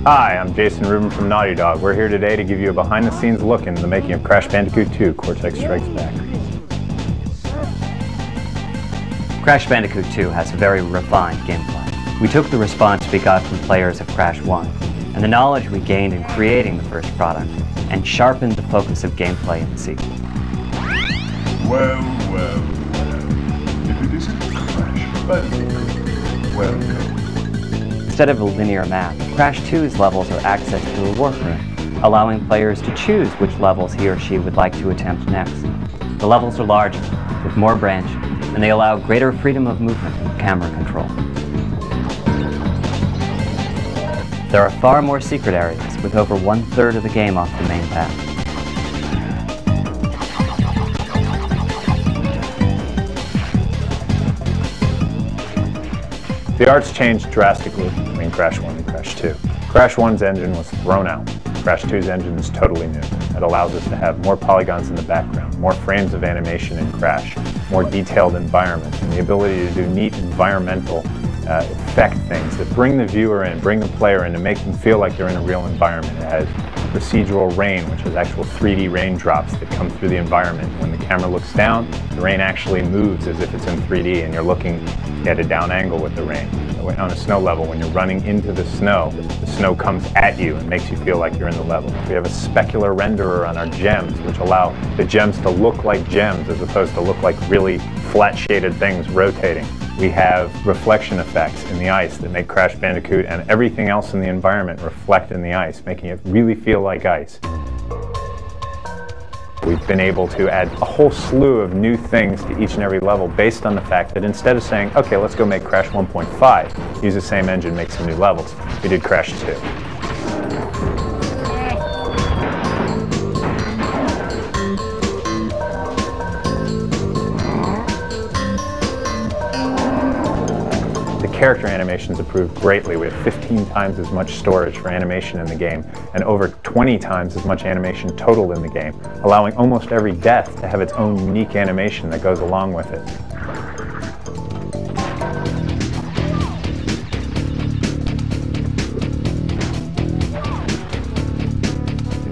Hi, I'm Jason Rubin from Naughty Dog. We're here today to give you a behind-the-scenes look into the making of Crash Bandicoot 2, Cortex Strikes Back. Crash Bandicoot 2 has a very refined gameplay. We took the response we got from players of Crash 1, and the knowledge we gained in creating the first product, and sharpened the focus of gameplay in the sequel. Well. If it isn't Crash Bandicoot, welcome. Instead of a linear map, Crash 2's levels are accessed through a workroom, allowing players to choose which levels he or she would like to attempt next. The levels are larger, with more branches, and they allow greater freedom of movement and camera control. There are far more secret areas, with over 1/3 of the game off the main path. The art's changed drastically between Crash 1 and Crash 2. Crash 1's engine was thrown out. Crash 2's engine is totally new. It allows us to have more polygons in the background, more frames of animation in Crash, more detailed environments, and the ability to do neat environmental effect things that bring the viewer in, bring the player in, and make them feel like they're in a real environment. It has procedural rain, which is actual 3D raindrops that come through the environment. When the camera looks down, the rain actually moves as if it's in 3D, and you're looking at a down angle with the rain. On a snow level, when you're running into the snow comes at you and makes you feel like you're in the level. We have a specular renderer on our gems, which allow the gems to look like gems as opposed to look like really flat shaded things rotating. We have reflection effects in the ice that make Crash Bandicoot and everything else in the environment reflect in the ice, making it really feel like ice. We've been able to add a whole slew of new things to each and every level based on the fact that instead of saying, okay, let's go make Crash 1.5, use the same engine, make some new levels, we did Crash 2. Character animations improved greatly. We have 15 times as much storage for animation in the game, and over 20 times as much animation total in the game, allowing almost every death to have its own unique animation that goes along with it.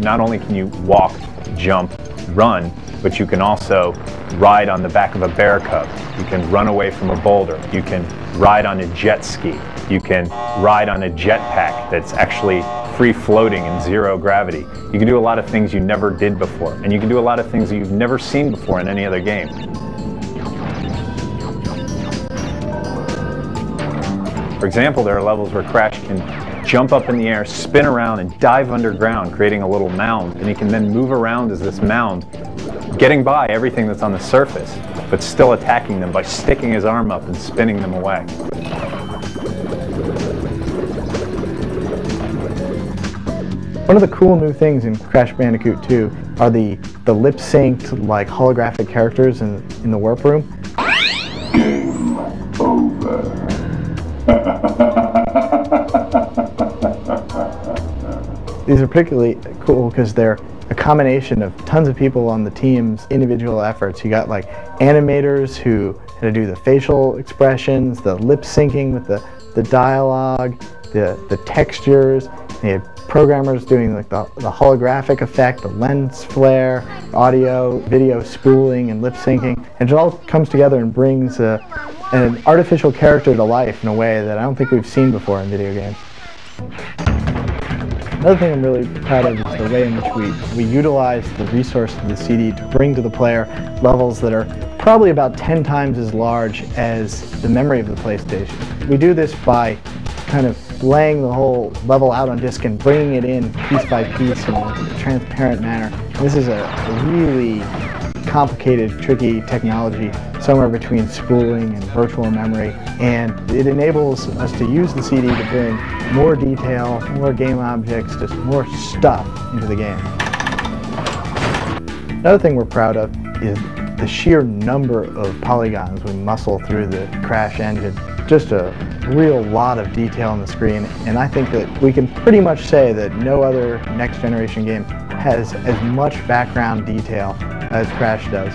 Not only can you walk, jump, run, but you can also ride on the back of a bear cub. You can run away from a boulder. You can ride on a jet ski. You can ride on a jetpack that's actually free floating in zero gravity. You can do a lot of things you never did before, and you can do a lot of things that you've never seen before in any other game. For example, there are levels where Crash can jump up in the air, spin around, and dive underground, creating a little mound, and he can then move around as this mound, getting by everything that's on the surface, but still attacking them by sticking his arm up and spinning them away. One of the cool new things in Crash Bandicoot 2 are the lip-synced, like, holographic characters in the warp room. These are particularly cool because they're a combination of tons of people on the team's individual efforts. You got like animators who had to do the facial expressions, the lip syncing with the dialogue, the textures. They had programmers doing like the holographic effect, the lens flare, audio, video spooling, and lip syncing. And it all comes together and brings an artificial character to life in a way that I don't think we've seen before in video games. Another thing I'm really proud of is the way in which we utilize the resource of the CD to bring to the player levels that are probably about 10 times as large as the memory of the PlayStation. We do this by kind of laying the whole level out on disk and bringing it in piece by piece in a transparent manner. This is a really complicated, tricky technology, somewhere between spooling and virtual memory, and it enables us to use the CD to bring more detail, more game objects, just more stuff into the game. Another thing we're proud of is the sheer number of polygons we muscle through the Crash engine. Just a real lot of detail on the screen, and I think that we can pretty much say that no other next generation game has as much background detail as Crash does.